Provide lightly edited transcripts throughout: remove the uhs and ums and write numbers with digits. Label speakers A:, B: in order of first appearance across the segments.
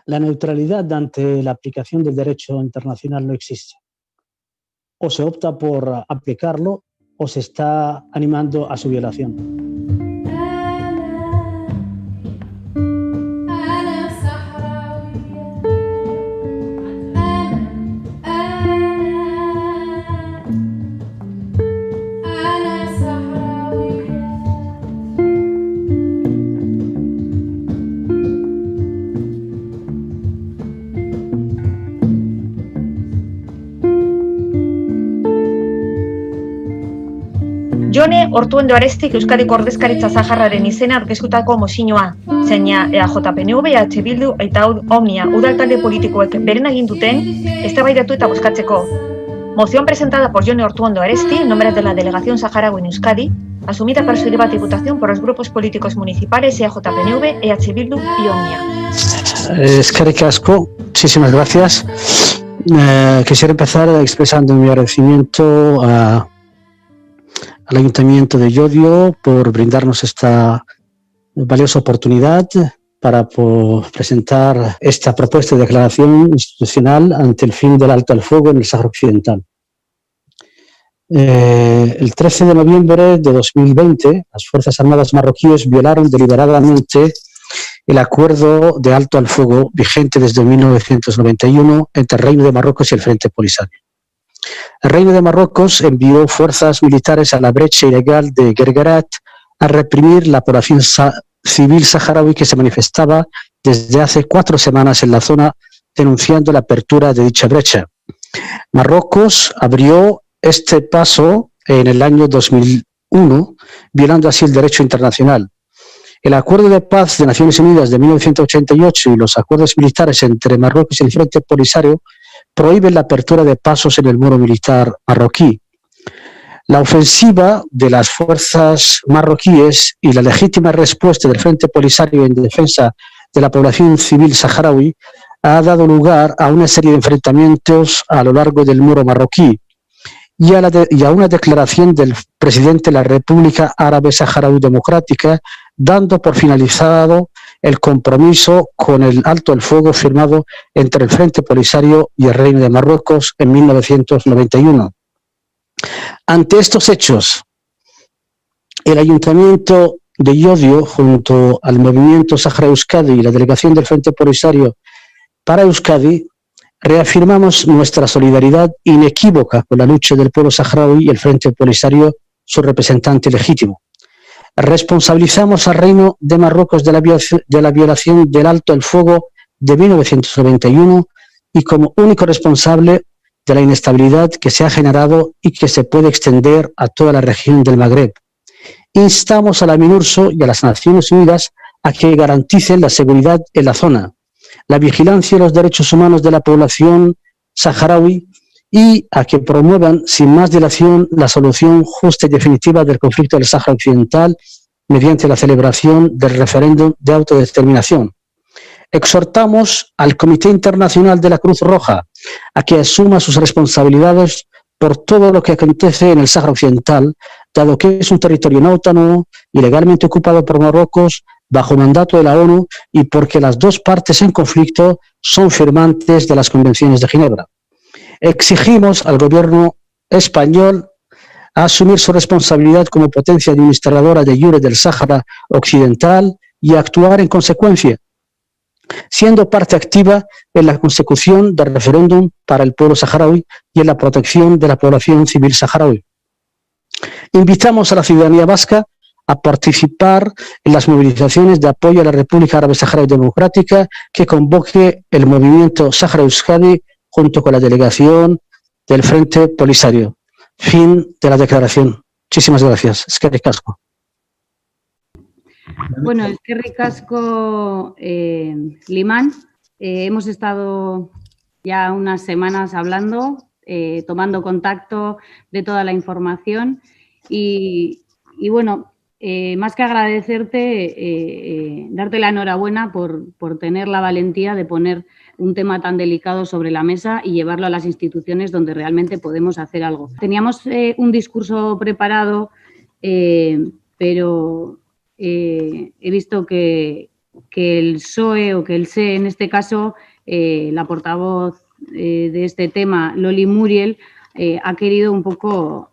A: La neutralidad ante la aplicación del derecho internacional no existe. O se opta por aplicarlo o se está animando a su violación.
B: Jone Ortuondo Arestik Euskadiko Ordezkaritza Saharraren izena aurkeztutako mozioa, zeina EAJ-PNV, EH Bildu eta Omnia udaltalde politikoek beren egin duten eztabaidatu eta bozkatzeko. Moción presentada por Jone Ortuondo Aresti, en nombre de la Delegación Saharaui en Euskadi, asumida para su debate y votación por los grupos políticos municipales EAJ-PNV, EH Bildu y Omnia.
A: Eskerrik asko, muchísimas gracias. Quisiera empezar expresando mi agradecimiento al Ayuntamiento de Llodio por brindarnos esta valiosa oportunidad para presentar esta propuesta de declaración institucional ante el fin del alto al fuego en el Sáhara Occidental. El 13 de noviembre de 2020, las Fuerzas Armadas marroquíes violaron deliberadamente el acuerdo de alto al fuego vigente desde 1991 entre el Reino de Marruecos y el Frente Polisario. El Reino de Marruecos envió fuerzas militares a la brecha ilegal de Guerguerat a reprimir la población civil saharaui que se manifestaba desde hace 4 semanas en la zona denunciando la apertura de dicha brecha. Marruecos abrió este paso en el año 2001, violando así el derecho internacional. El Acuerdo de Paz de Naciones Unidas de 1988 y los acuerdos militares entre Marruecos y el Frente Polisario prohíben la apertura de pasos en el muro militar marroquí. La ofensiva de las fuerzas marroquíes y la legítima respuesta del Frente Polisario en defensa de la población civil saharaui ha dado lugar a una serie de enfrentamientos a lo largo del muro marroquí y a una declaración del presidente de la República Árabe Saharaui Democrática dando por finalizado el compromiso con el alto el fuego firmado entre el Frente Polisario y el Reino de Marruecos en 1991. Ante estos hechos, el Ayuntamiento de Llodio, junto al Movimiento Sahara Euskadi y la Delegación del Frente Polisario para Euskadi, reafirmamos nuestra solidaridad inequívoca con la lucha del pueblo saharaui y el Frente Polisario, su representante legítimo. Responsabilizamos al Reino de Marruecos de la violación del alto el fuego de 1991 y como único responsable de la inestabilidad que se ha generado y que se puede extender a toda la región del Magreb. Instamos a la MINURSO y a las Naciones Unidas a que garanticen la seguridad en la zona, la vigilancia de los derechos humanos de la población saharaui y a que promuevan sin más dilación la solución justa y definitiva del conflicto del Sáhara Occidental mediante la celebración del referéndum de autodeterminación. Exhortamos al Comité Internacional de la Cruz Roja a que asuma sus responsabilidades por todo lo que acontece en el Sáhara Occidental, dado que es un territorio no autónomo, ilegalmente ocupado por Marruecos, bajo mandato de la ONU y porque las dos partes en conflicto son firmantes de las convenciones de Ginebra. Exigimos al gobierno español a asumir su responsabilidad como potencia administradora de iure del Sáhara Occidental y a actuar en consecuencia, siendo parte activa en la consecución del referéndum para el pueblo saharaui y en la protección de la población civil saharaui. Invitamos a la ciudadanía vasca a participar en las movilizaciones de apoyo a la República Árabe Saharaui Democrática que convoque el movimiento Sahara Euskadi junto con la delegación del Frente Polisario. Fin de la declaración. Muchísimas gracias. Eskerrik asko.
C: Bueno, eskerrik asko, Limán. Hemos estado ya unas semanas hablando, tomando contacto de toda la información y bueno, más que agradecerte, darte la enhorabuena por tener la valentía de poner un tema tan delicado sobre la mesa y llevarlo a las instituciones donde realmente podemos hacer algo. Teníamos un discurso preparado, pero he visto que el PSOE o que el PSE, en este caso, la portavoz de este tema, Loli Muriel, ha querido un poco,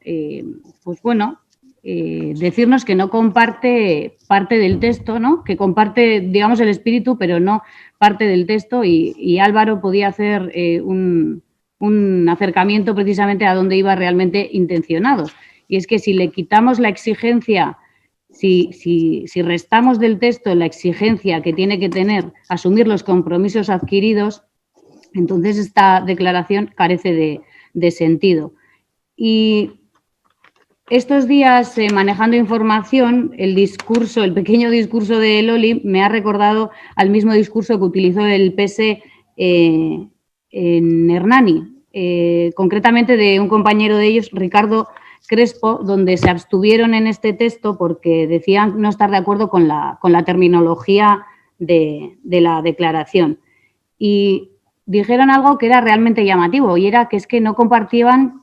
C: pues bueno, decirnos que no comparte parte del texto, ¿no? Que comparte, digamos, el espíritu, pero no parte del texto, y Álvaro podía hacer un acercamiento precisamente a dónde iba realmente intencionado. Y es que si le quitamos la exigencia, si restamos del texto la exigencia que tiene que tener asumir los compromisos adquiridos, entonces esta declaración carece de sentido. Y estos días, manejando información, el pequeño discurso de Loli me ha recordado al mismo discurso que utilizó el PS en Hernani, concretamente de un compañero de ellos, Ricardo Crespo, donde se abstuvieron en este texto porque decían no estar de acuerdo con la terminología de la declaración. Y dijeron algo que era realmente llamativo, y era que es que no compartían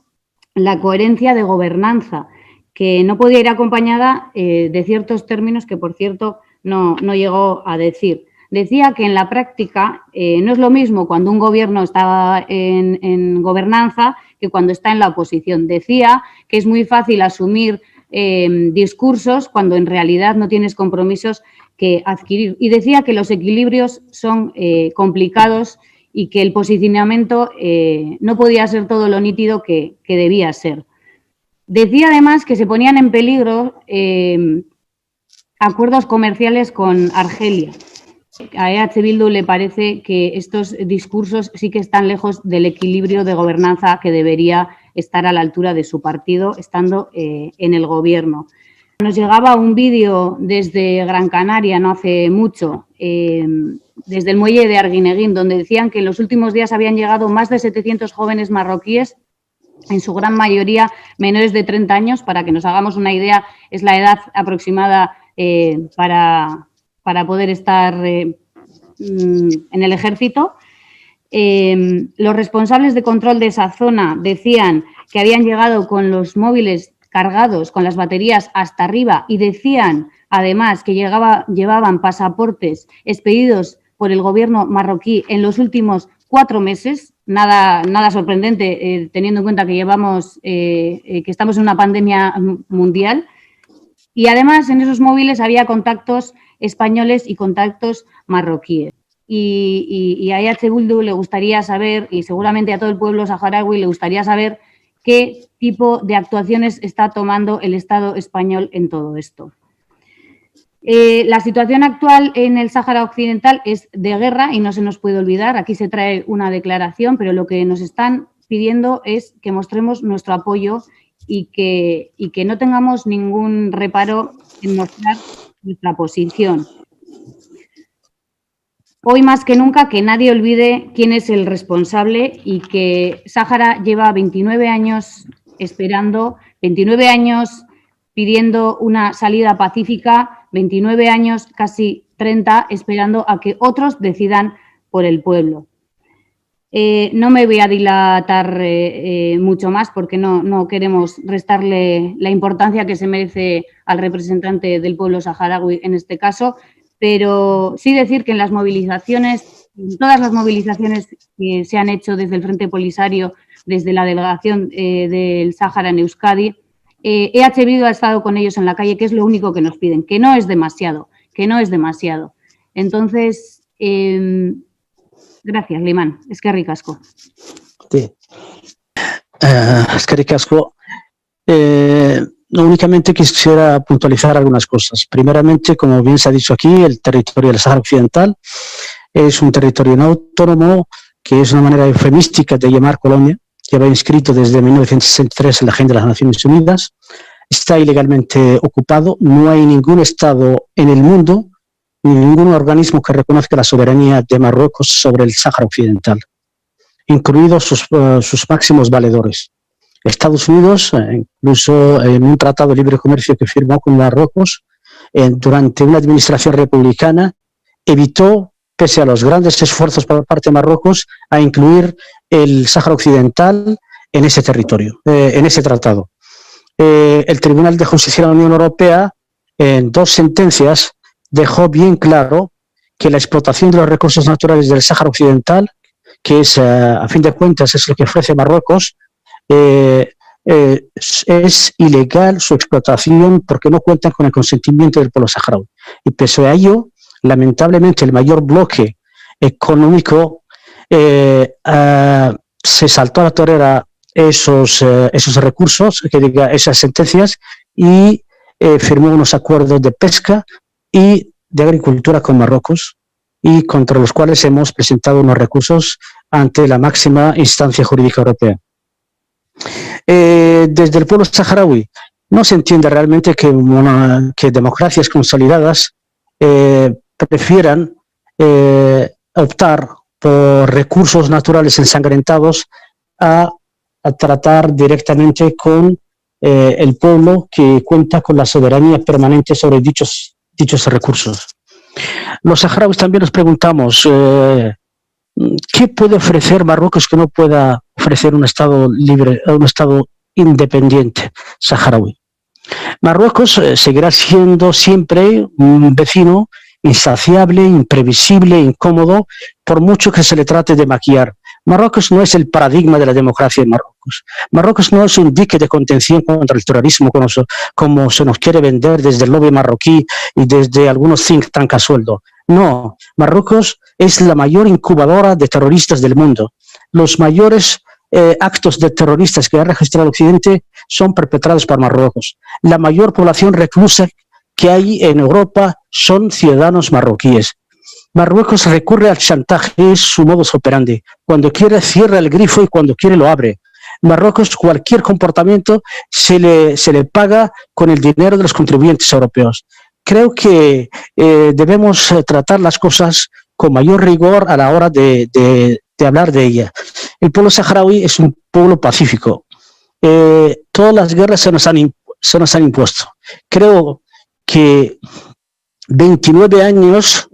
C: la coherencia de gobernanza, que no podía ir acompañada de ciertos términos que, por cierto, no llegó a decir. Decía que en la práctica no es lo mismo cuando un gobierno está en gobernanza que cuando está en la oposición. Decía que es muy fácil asumir discursos cuando en realidad no tienes compromisos que adquirir. Y decía que los equilibrios son complicados y que el posicionamiento no podía ser todo lo nítido que debía ser. Decía además que se ponían en peligro acuerdos comerciales con Argelia. A EH Bildu le parece que estos discursos sí que están lejos del equilibrio de gobernanza que debería estar a la altura de su partido, estando en el gobierno. Nos llegaba un vídeo desde Gran Canaria no hace mucho, desde el muelle de Arguineguín, donde decían que en los últimos días habían llegado más de 700 jóvenes marroquíes, en su gran mayoría menores de 30 años, para que nos hagamos una idea, es la edad aproximada para poder estar en el ejército. Los responsables de control de esa zona decían que habían llegado con los móviles cargados, con las baterías hasta arriba, y decían además que llevaban pasaportes expedidos por el gobierno marroquí en los últimos 4 meses. Nada sorprendente, teniendo en cuenta que que estamos en una pandemia mundial. Y además en esos móviles había contactos españoles y contactos marroquíes. Y a EH Bildu le gustaría saber, y seguramente a todo el pueblo saharaui le gustaría saber, qué tipo de actuaciones está tomando el Estado español en todo esto. La situación actual en el Sáhara Occidental es de guerra y no se nos puede olvidar. Aquí se trae una declaración, pero lo que nos están pidiendo es que mostremos nuestro apoyo y que no tengamos ningún reparo en mostrar nuestra posición. Hoy más que nunca que nadie olvide quién es el responsable y que Sáhara lleva 29 años esperando, 29 años pidiendo una salida pacífica, 29 años, casi 30, esperando a que otros decidan por el pueblo. No me voy a dilatar mucho más porque no queremos restarle la importancia que se merece al representante del pueblo saharaui en este caso, pero sí decir que en las movilizaciones, en todas las movilizaciones que se han hecho desde el Frente Polisario, desde la delegación del Sáhara en Euskadi, EH Bildu ha estado con ellos en la calle, que es lo único que nos piden, que no es demasiado, Entonces, gracias, Limán. Eskerrik asko.
A: Sí. Eskerrik asko. Únicamente quisiera puntualizar algunas cosas. Primeramente, como bien se ha dicho aquí, el territorio del Sáhara Occidental es un territorio no autónomo, que es una manera eufemística de llamar colonia. Lleva inscrito desde 1963 en la Agenda de las Naciones Unidas. Está ilegalmente ocupado. No hay ningún Estado en el mundo ni ningún organismo que reconozca la soberanía de Marruecos sobre el Sáhara Occidental, incluidos sus máximos valedores. Estados Unidos, incluso en un tratado de libre comercio que firmó con Marruecos, durante una administración republicana, evitó, pese a los grandes esfuerzos por parte de Marruecos, a incluir el Sáhara Occidental en ese territorio, en ese tratado. El Tribunal de Justicia de la Unión Europea, en 2 sentencias, dejó bien claro que la explotación de los recursos naturales del Sáhara Occidental, que es, a fin de cuentas, es lo que ofrece Marruecos, es ilegal su explotación porque no cuentan con el consentimiento del pueblo saharaui. Y pese a ello, lamentablemente, el mayor bloque económico se saltó a la torera esos recursos, esas sentencias, y firmó unos acuerdos de pesca y de agricultura con Marruecos, y contra los cuales hemos presentado unos recursos ante la máxima instancia jurídica europea. Desde el pueblo saharaui no se entiende realmente que democracias consolidadas prefieran optar por recursos naturales ensangrentados a tratar directamente con el pueblo que cuenta con la soberanía permanente sobre dichos recursos. Los saharauis también nos preguntamos ¿qué puede ofrecer Marruecos que no pueda ofrecer un Estado libre, un Estado independiente saharaui? Marruecos seguirá siendo siempre un vecino insaciable, imprevisible, incómodo, por mucho que se le trate de maquillar. Marruecos no es el paradigma de la democracia en Marruecos. Marruecos no es un dique de contención contra el terrorismo como se nos quiere vender desde el lobby marroquí y desde algunos think tank a sueldo. No, Marruecos es la mayor incubadora de terroristas del mundo. Los mayores actos de terroristas que ha registrado Occidente son perpetrados por Marruecos. La mayor población reclusa que hay en Europa son ciudadanos marroquíes. Marruecos recurre al chantaje, es su modus operandi. Cuando quiere cierra el grifo y cuando quiere lo abre. Marruecos cualquier comportamiento se le paga con el dinero de los contribuyentes europeos. Creo que debemos tratar las cosas con mayor rigor a la hora de hablar de ella. El pueblo saharaui es un pueblo pacífico. Todas las guerras se nos han impuesto. Creo que 29 años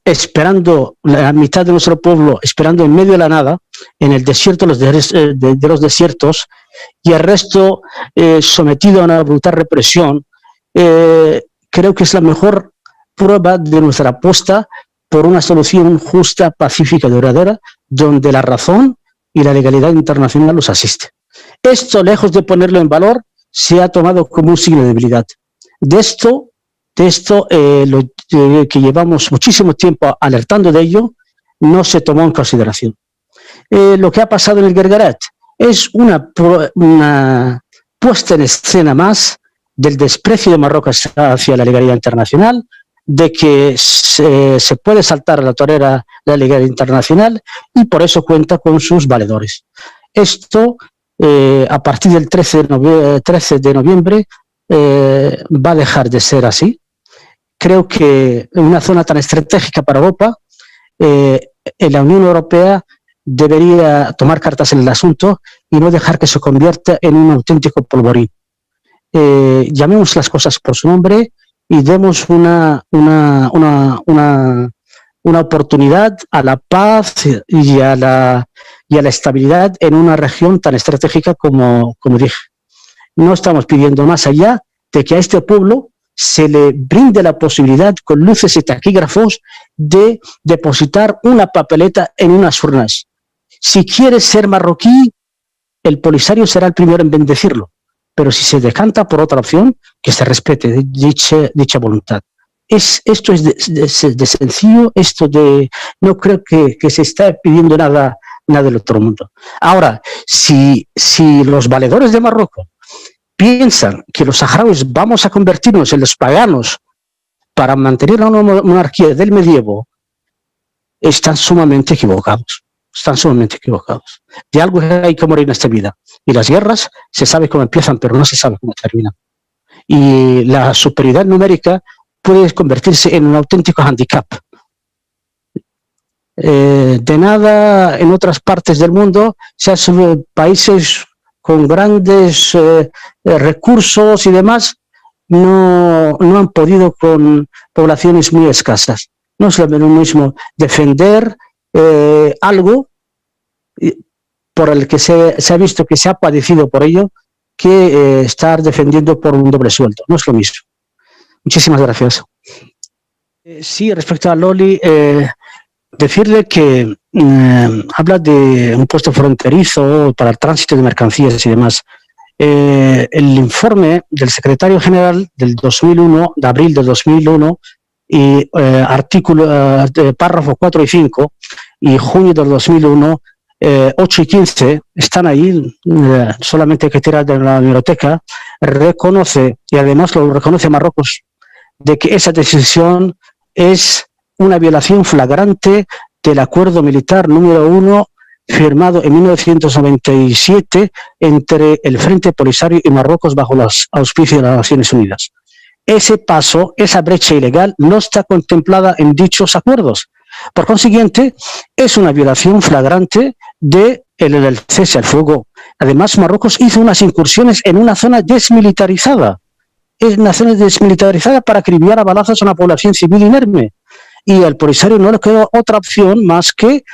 A: esperando, la mitad de nuestro pueblo esperando en medio de la nada, en el desierto de los desiertos, y el resto sometido a una brutal represión, creo que es la mejor prueba de nuestra apuesta por una solución justa, pacífica y duradera, donde la razón y la legalidad internacional los asiste. Esto, lejos de ponerlo en valor, se ha tomado como un signo de debilidad. De esto que llevamos muchísimo tiempo alertando de ello, no se tomó en consideración. Lo que ha pasado en el Guerguerat es una puesta en escena más del desprecio de Marruecos hacia la legalidad internacional, de que se puede saltar a la torera la legalidad internacional y por eso cuenta con sus valedores. Esto, a partir del 13 de noviembre, va a dejar de ser así. Creo que en una zona tan estratégica para Europa, la Unión Europea debería tomar cartas en el asunto y no dejar que se convierta en un auténtico polvorín. Llamemos las cosas por su nombre y demos una oportunidad a la paz y a la estabilidad en una región tan estratégica como dije. No estamos pidiendo más allá de que a este pueblo se le brinde la posibilidad, con luces y taquígrafos, de depositar una papeleta en unas urnas. Si quiere ser marroquí, el Polisario será el primero en bendecirlo, pero si se decanta por otra opción, que se respete dicha voluntad. Esto es de sencillo, no creo que se está pidiendo nada del otro mundo. Ahora, si los valedores de Marruecos piensan que los saharauis vamos a convertirnos en los paganos para mantener una monarquía del medievo, están sumamente equivocados. De algo hay que morir en esta vida. Y las guerras se sabe cómo empiezan, pero no se sabe cómo terminan. Y la superioridad numérica puede convertirse en un auténtico handicap. De nada en otras partes del mundo se hacen países con grandes recursos y demás, no han podido con poblaciones muy escasas. No es lo mismo defender algo por el que se ha visto que se ha padecido por ello que estar defendiendo por un doble sueldo. No es lo mismo. Muchísimas gracias. Sí, respecto a Loli, decirle que habla de un puesto fronterizo para el tránsito de mercancías y demás. El informe del secretario general del 2001, de abril del 2001, y párrafo 4 y 5, y junio del 2001, 8 y 15, están ahí, solamente hay que tirar de la biblioteca, reconoce, y además lo reconoce Marruecos, de que esa decisión es una violación flagrante del acuerdo militar número 1 firmado en 1997 entre el Frente Polisario y Marruecos bajo los auspicios de las Naciones Unidas. Ese paso, esa brecha ilegal, no está contemplada en dichos acuerdos. Por consiguiente, es una violación flagrante del cese al fuego. Además, Marruecos hizo unas incursiones en una zona desmilitarizada. Es una zona desmilitarizada para acribillar a balazos a una población civil inerme. Y al Polisario no le quedó otra opción más que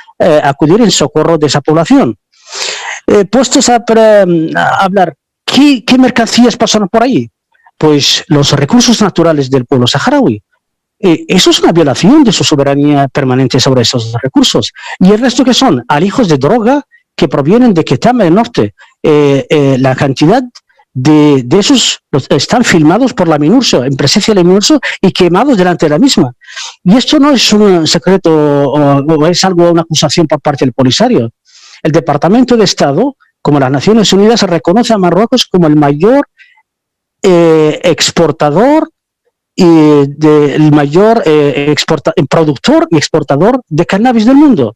A: acudir en socorro de esa población. Puestos a hablar, ¿qué mercancías pasaron por ahí? Pues los recursos naturales del pueblo saharaui. Eso es una violación de su soberanía permanente sobre esos recursos. ¿Y el resto qué son? Alijos de droga que provienen de Ketama del Norte. La cantidad de esos están filmados por la MINURSO, en presencia de la MINURSO, y quemados delante de la misma. Y esto no es un secreto o es algo, una acusación por parte del Polisario. El Departamento de Estado, como las Naciones Unidas, reconoce a Marruecos como el mayor exportador y el mayor productor y exportador de cannabis del mundo.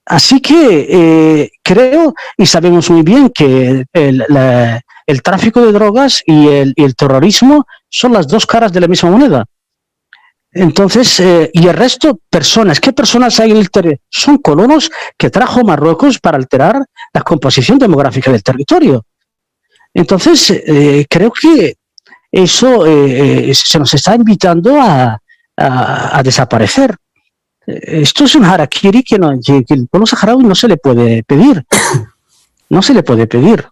A: Así que creo y sabemos muy bien que el tráfico de drogas y el terrorismo son las dos caras de la misma moneda. Entonces, y el resto, personas. ¿Qué personas hay en el territorio? Son colonos que trajo Marruecos para alterar la composición demográfica del territorio. Entonces, creo que eso se nos está invitando a desaparecer. Esto es un harakiri que el pueblo saharaui no se le puede pedir. No se le puede pedir.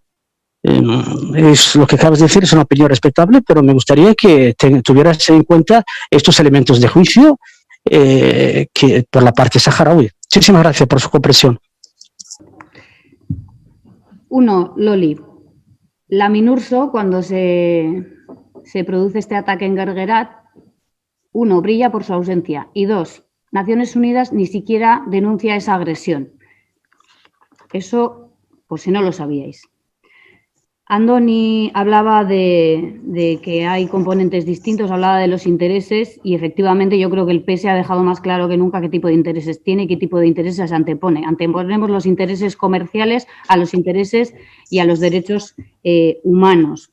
A: Es lo que acabas de decir, es una opinión respetable, pero me gustaría que tuvieras en cuenta estos elementos de juicio que por la parte saharaui. Muchísimas gracias por su comprensión.
C: Loli, la MINURSO, cuando se produce este ataque en Guerguerat, brilla por su ausencia, y Naciones Unidas ni siquiera denuncia esa agresión. Eso, por si no lo sabíais. Andoni hablaba de que hay componentes distintos, hablaba de los intereses y efectivamente yo creo que el PS ha dejado más claro que nunca qué tipo de intereses tiene y qué tipo de intereses antepone. Anteponemos los intereses comerciales a los intereses y a los derechos humanos.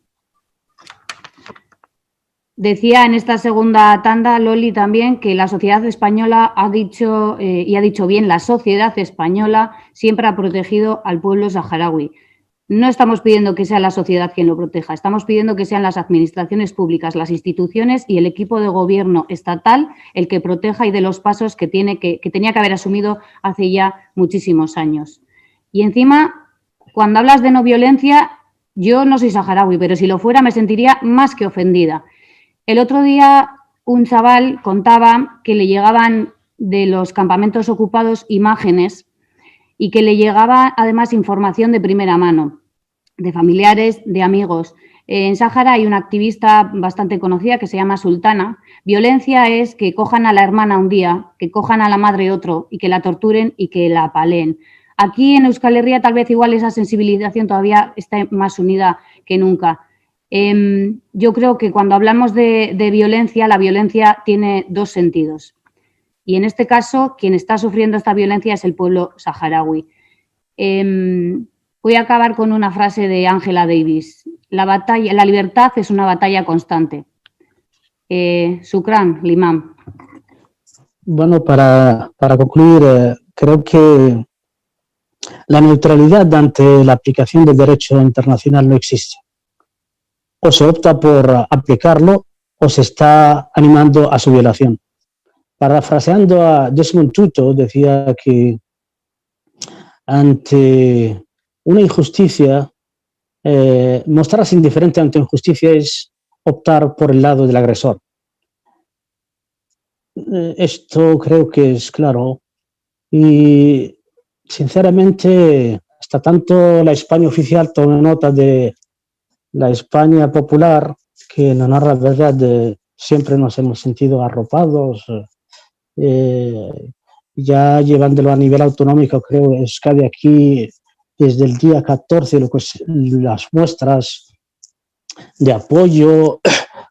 C: Decía en esta segunda tanda, Loli, también que la sociedad española ha dicho, y ha dicho bien, la sociedad española siempre ha protegido al pueblo saharaui. No estamos pidiendo que sea la sociedad quien lo proteja, estamos pidiendo que sean las administraciones públicas, las instituciones y el equipo de gobierno estatal el que proteja y dé los pasos que tenía que haber asumido hace ya muchísimos años. Y encima, cuando hablas de no violencia, yo no soy saharaui, pero si lo fuera me sentiría más que ofendida. El otro día un chaval contaba que le llegaban de los campamentos ocupados imágenes y que le llegaba además información de primera mano, de familiares, de amigos. En Sáhara hay una activista bastante conocida que se llama Sultana. Violencia es que cojan a la hermana un día, que cojan a la madre otro y que la torturen y que la apaleen. Aquí en Euskal Herria tal vez igual esa sensibilización todavía está más unida que nunca. Yo creo que cuando hablamos de violencia, la violencia tiene dos sentidos. Y en este caso, quien está sufriendo esta violencia es el pueblo saharaui. Voy a acabar con una frase de Angela Davis. La libertad es una batalla constante. Shukran, Limam.
A: Bueno, para concluir, creo que la neutralidad ante la aplicación del derecho internacional no existe. O se opta por aplicarlo o se está animando a su violación. Parafraseando a Desmond Tutu, decía que ante una injusticia, mostrarse indiferente ante injusticia es optar por el lado del agresor. esto creo que es claro y, sinceramente, hasta tanto la España oficial tome nota de la España popular, que en honor a la verdad siempre nos hemos sentido arropados, ya llevándolo a nivel autonómico, creo que Euskadi aquí desde el día 14, las muestras de apoyo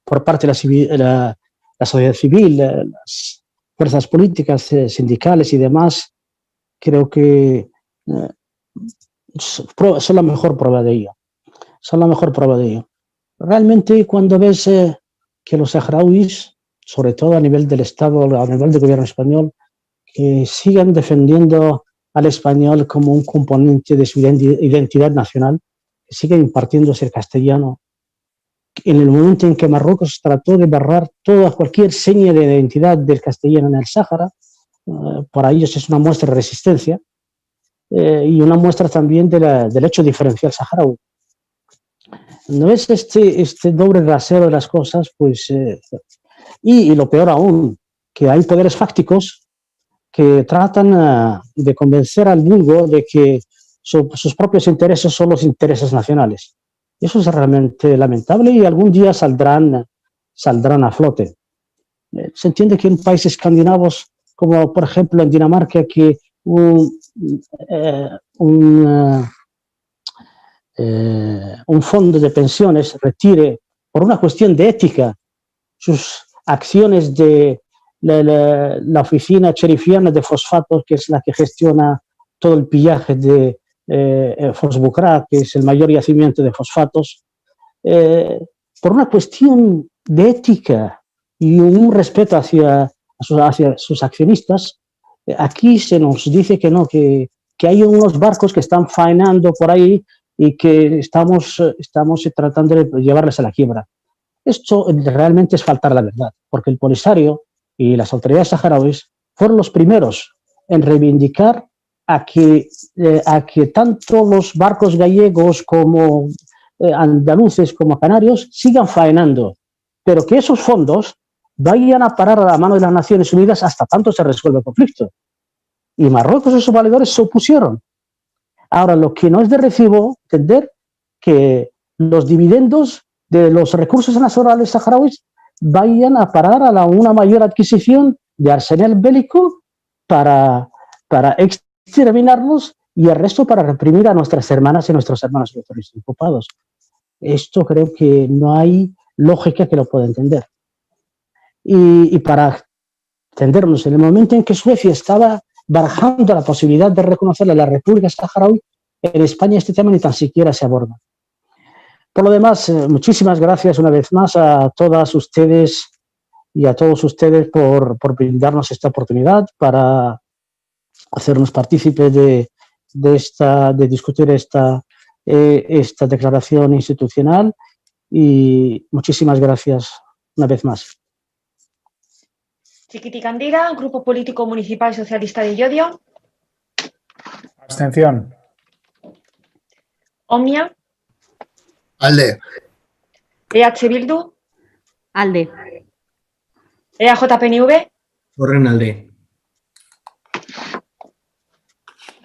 A: por parte de la sociedad civil, las fuerzas políticas, sindicales y demás, creo que son la mejor prueba de ello. Son la mejor prueba de ello. Realmente, cuando ves que los saharauis, sobre todo a nivel del Estado, a nivel del gobierno español, que sigan defendiendo al español como un componente de su identidad nacional, que siga impartiéndose el castellano, en el momento en que Marruecos trató de borrar cualquier seña de identidad del castellano en el Sáhara, para ellos es una muestra de resistencia y una muestra también del hecho diferencial saharaui. No es este doble rasero de las cosas, pues, y lo peor aún, que hay poderes fácticos que tratan de convencer al vulgo de que sus propios intereses son los intereses nacionales. Eso es realmente lamentable y algún día saldrán a flote. Se entiende que en países escandinavos, como por ejemplo en Dinamarca, que un fondo de pensiones retire por una cuestión de ética sus acciones de la oficina cherifiana de fosfatos, que es la que gestiona todo el pillaje de Fosbucra, que es el mayor yacimiento de fosfatos, por una cuestión de ética y un respeto hacia sus accionistas, aquí se nos dice que no, que hay unos barcos que están faenando por ahí y que estamos tratando de llevarles a la quiebra. Esto realmente es faltar la verdad, porque el Polisario y las autoridades saharauis fueron los primeros en reivindicar a que tanto los barcos gallegos como andaluces como canarios sigan faenando, pero que esos fondos vayan a parar a la mano de las Naciones Unidas hasta tanto se resuelva el conflicto. Y Marruecos y sus valedores se opusieron. Ahora, lo que no es de recibo, entender que los dividendos de los recursos naturales saharauis vayan a parar a una mayor adquisición de arsenal bélico para exterminarlos y el resto para reprimir a nuestras hermanas y nuestros hermanos ocupados. Esto creo que no hay lógica que lo pueda entender. Y para entendernos, en el momento en que Suecia estaba barajando la posibilidad de reconocerle a la República Saharaui, en España este tema ni tan siquiera se aborda. Por lo demás, muchísimas gracias una vez más a todas ustedes y a todos ustedes por brindarnos esta oportunidad para hacernos partícipes de discutir esta declaración institucional y muchísimas gracias una vez más.
B: Chiquiticandira, Grupo Político Municipal Socialista de Llodio.
D: Abstención.
B: Omnia.
E: Alde.
B: EH Bildu.
C: Alde.
B: EAJ-PNV.
E: Horren alde.